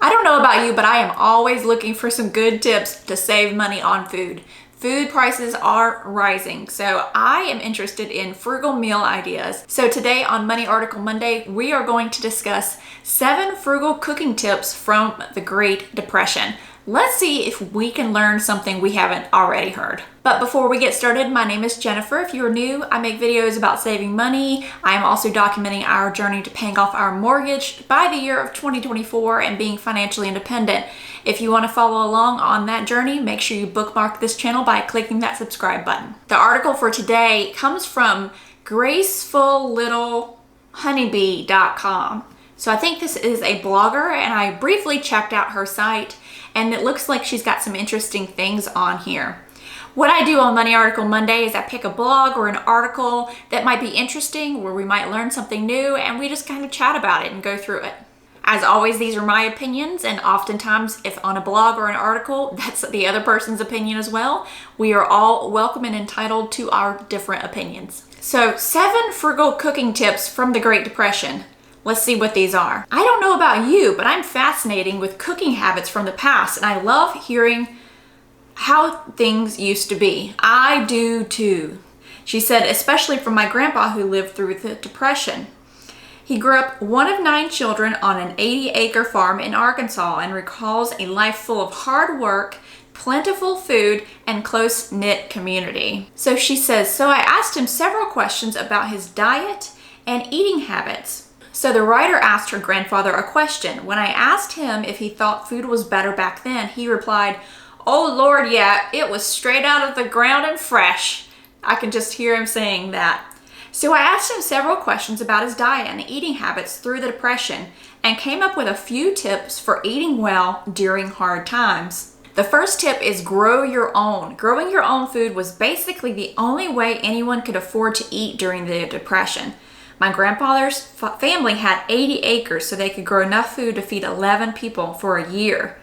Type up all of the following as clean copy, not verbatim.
I don't know about you, but I am always looking for some good tips to save money on food. Food prices are rising, so I am interested in frugal meal ideas. So today on Money Article Monday, we are going to discuss 7 frugal cooking tips from the Great Depression. Let's see if we can learn something we haven't already heard. But before we get started, my name is Jennifer. If you're new, I make videos about saving money. I am also documenting our journey to paying off our mortgage by the year of 2024 and being financially independent. If you want to follow along on that journey, make sure you bookmark this channel by clicking that subscribe button. The article for today comes from GracefulLittleHoneybee.com. So I think this is a blogger, and I briefly checked out her site, and it looks like she's got some interesting things on here. What I do on Money Article Monday is I pick a blog or an article that might be interesting, where we might learn something new, and we just kind of chat about it and go through it. As always, these are my opinions, and oftentimes if on a blog or an article, that's the other person's opinion as well. We are all welcome and entitled to our different opinions. So 7 frugal cooking tips from the Great Depression. Let's see what these are. I don't know about you, but I'm fascinated with cooking habits from the past, and I love hearing how things used to be. I do too. She said, especially from my grandpa who lived through the Depression. He grew up one of 9 children on an 80-acre farm in Arkansas and recalls a life full of hard work, plentiful food, and close-knit community. So she says, so I asked him several questions about his diet and eating habits. So the writer asked her grandfather a question. When I asked him if he thought food was better back then, he replied, "Oh Lord, yeah, it was straight out of the ground and fresh." I can just hear him saying that. So I asked him several questions about his diet and eating habits through the Depression and came up with a few tips for eating well during hard times. The first tip is grow your own. Growing your own food was basically the only way anyone could afford to eat during the Depression. My grandfather's family had 80 acres, so they could grow enough food to feed 11 people for a year.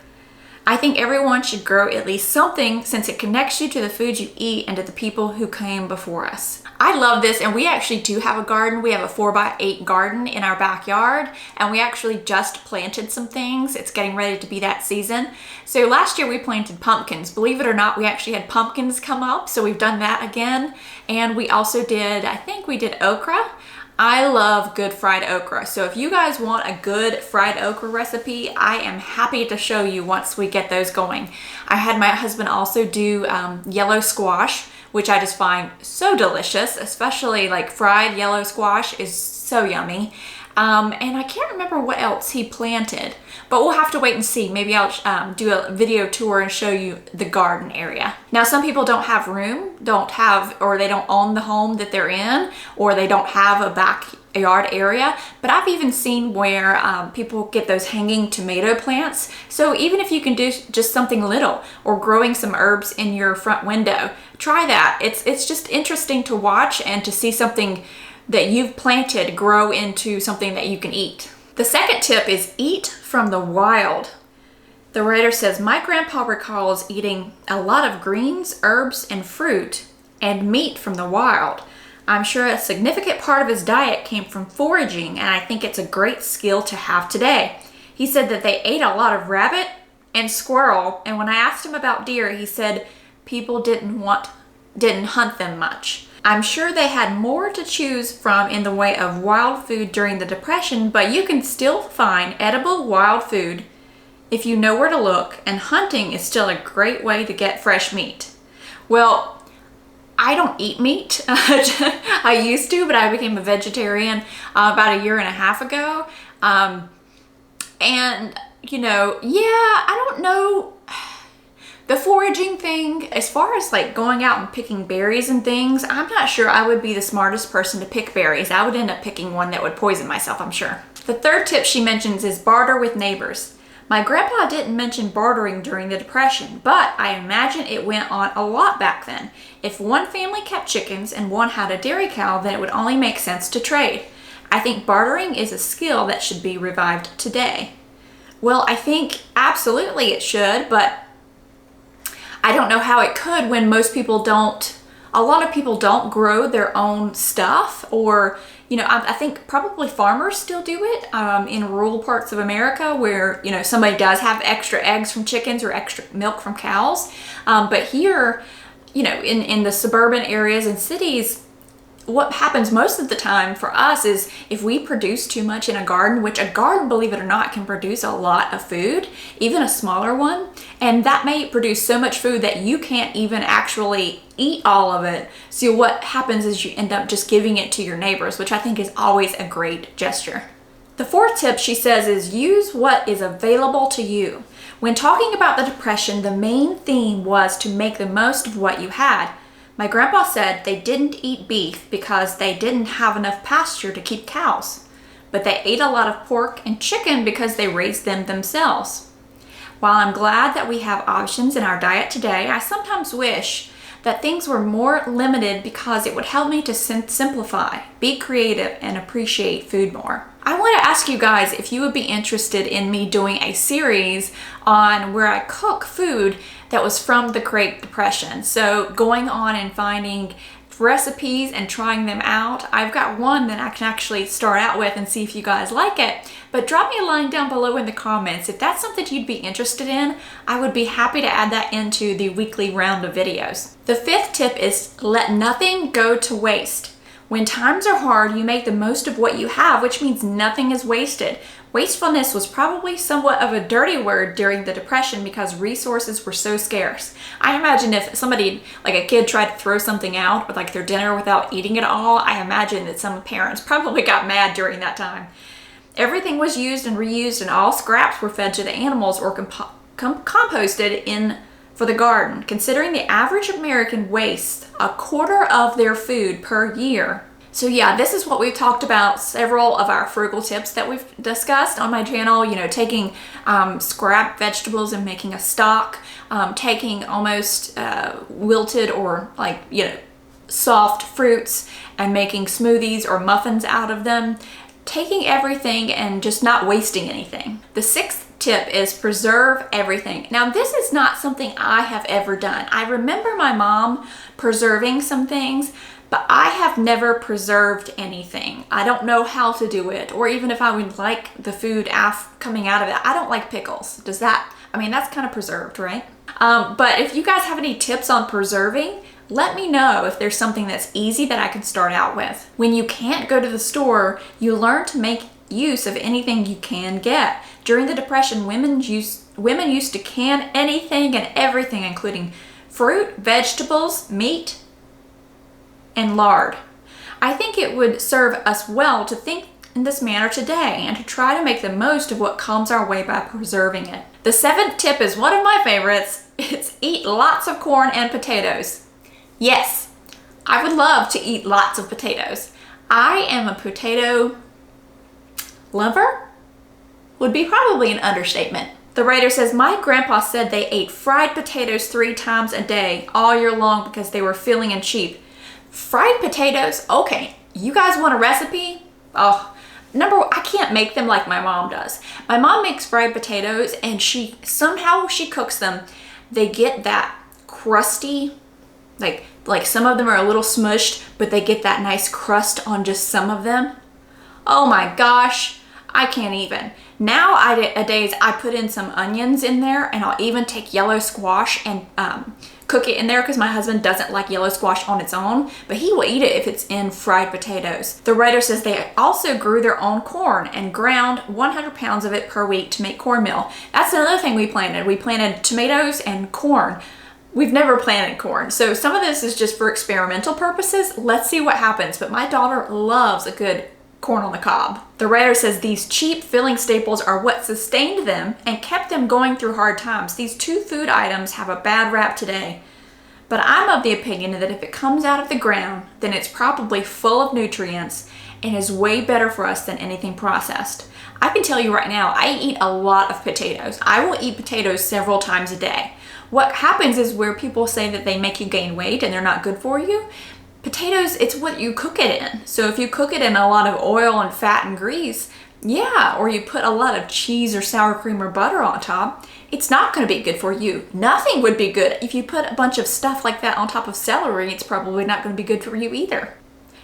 I think everyone should grow at least something, since it connects you to the food you eat and to the people who came before us. I love this, and we actually do have a garden. We have a 4x8 garden in our backyard, and we actually just planted some things. It's getting ready to be that season. So last year we planted pumpkins. Believe it or not, we actually had pumpkins come up, so we've done that again. And we also did, I think we did okra. I love good fried okra. So if you guys want a good fried okra recipe, I am happy to show you once we get those going. I had my husband also do yellow squash, which I just find so delicious, especially like fried yellow squash is so yummy. And I can't remember what else he planted, but we'll have to wait and see. Maybe I'll do a video tour and show you the garden area. Now, some people don't have room, or they don't own the home that they're in, or they don't have a backyard area, but I've even seen where people get those hanging tomato plants. So even if you can do just something little, or growing some herbs in your front window, try that. It's just interesting to watch and to see something that you've planted grow into something that you can eat. The second tip is eat from the wild. The writer says, my grandpa recalls eating a lot of greens, herbs, and fruit and meat from the wild. I'm sure a significant part of his diet came from foraging, and I think it's a great skill to have today. He said that they ate a lot of rabbit and squirrel, and when I asked him about deer, he said people didn't hunt them much. I'm sure they had more to choose from in the way of wild food during the Depression, but you can still find edible wild food if you know where to look, and hunting is still a great way to get fresh meat. Well, I don't eat meat. I used to, but I became a vegetarian about 1.5 years ago. And, I don't know. The foraging thing, as far as like going out and picking berries and things, I'm not sure I would be the smartest person to pick berries. I would end up picking one that would poison myself, I'm sure. The third tip she mentions is barter with neighbors. My grandpa didn't mention bartering during the Depression, but I imagine it went on a lot back then. If one family kept chickens and one had a dairy cow, then it would only make sense to trade. I think bartering is a skill that should be revived today. Well, I think absolutely it should, but I don't know how it could when most people don't, a lot of people don't grow their own stuff, or, You know, I think probably farmers still do it in rural parts of America where, you know, somebody does have extra eggs from chickens or extra milk from cows. But here, you know, in the suburban areas and cities, what happens most of the time for us is if we produce too much in a garden, which a garden, believe it or not, can produce a lot of food, even a smaller one, and that may produce so much food that you can't even actually eat all of it. So what happens is you end up just giving it to your neighbors, which I think is always a great gesture. The fourth tip, she says, is use what is available to you. When talking about the Depression, the main theme was to make the most of what you had. My grandpa said they didn't eat beef because they didn't have enough pasture to keep cows, but they ate a lot of pork and chicken because they raised them themselves. While I'm glad that we have options in our diet today, I sometimes wish that things were more limited because it would help me to simplify, be creative, and appreciate food more. I want to ask you guys if you would be interested in me doing a series on where I cook food that was from the Great Depression. So going on and finding recipes and trying them out. I've got one that I can actually start out with and see if you guys like it. But drop me a line down below in the comments. If that's something you'd be interested in, I would be happy to add that into the weekly round of videos. The fifth tip is let nothing go to waste. When times are hard, you make the most of what you have, which means nothing is wasted. Wastefulness was probably somewhat of a dirty word during the Depression because resources were so scarce. I imagine if somebody, like a kid, tried to throw something out with like their dinner without eating it all, I imagine that some parents probably got mad during that time. Everything was used and reused, and all scraps were fed to the animals or composted in for the garden. Considering the average American wastes a quarter of their food per year. So yeah, this is what we've talked about, several of our frugal tips that we've discussed on my channel, you know, taking scrap vegetables and making a stock, taking almost wilted or like, you know, soft fruits and making smoothies or muffins out of them, taking everything and just not wasting anything. The sixth tip is preserve everything. Now, this is not something I have ever done. I remember my mom preserving some things, but I have never preserved anything. I don't know how to do it, or even if I would like the food coming out of it. I don't like pickles. Does that, I mean, that's kind of preserved, right? But if you guys have any tips on preserving, let me know if there's something that's easy that I can start out with. When you can't go to the store, you learn to make use of anything you can get. During the Depression, women used to can anything and everything, including fruit, vegetables, meat, and lard. I think it would serve us well to think in this manner today and to try to make the most of what comes our way by preserving it. The seventh tip is one of my favorites. It's eat lots of corn and potatoes. Yes, I would love to eat lots of potatoes. I am a potato lover, would be probably an understatement. The writer says, my grandpa said they ate fried potatoes 3 times a day all year long because they were filling and cheap. Fried potatoes? Okay, you guys want a recipe? Oh, I can't make them like my mom does. My mom makes fried potatoes and somehow she cooks them. They get that crusty, like some of them are a little smushed, but they get that nice crust on just some of them. Oh my gosh, I can't even. Nowadays, I put in some onions in there, and I'll even take yellow squash and cook it in there because my husband doesn't like yellow squash on its own, but he will eat it if it's in fried potatoes. The writer says they also grew their own corn and ground 100 pounds of it per week to make cornmeal. That's another thing we planted. We planted tomatoes and corn. We've never planted corn, so some of this is just for experimental purposes. Let's see what happens, but my daughter loves a good corn on the cob. The writer says these cheap filling staples are what sustained them and kept them going through hard times. These 2 food items have a bad rap today, but I'm of the opinion that if it comes out of the ground, then it's probably full of nutrients and is way better for us than anything processed. I can tell you right now, I eat a lot of potatoes. I will eat potatoes several times a day. What happens is where people say that they make you gain weight and they're not good for you, potatoes, it's what you cook it in. So if you cook it in a lot of oil and fat and grease, yeah, or you put a lot of cheese or sour cream or butter on top, it's not going to be good for you. Nothing would be good. If you put a bunch of stuff like that on top of celery, it's probably not going to be good for you either.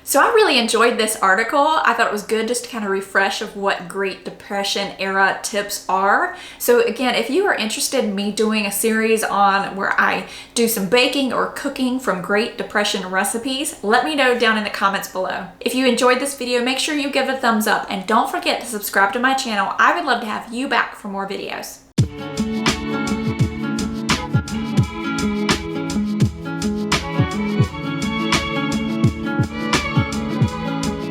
So I really enjoyed this article. I thought it was good just to kind of refresh of what Great Depression era tips are. So again, if you are interested in me doing a series on where I do some baking or cooking from Great Depression recipes, let me know down in the comments below. If you enjoyed this video, make sure you give it a thumbs up and don't forget to subscribe to my channel. I would love to have you back for more videos.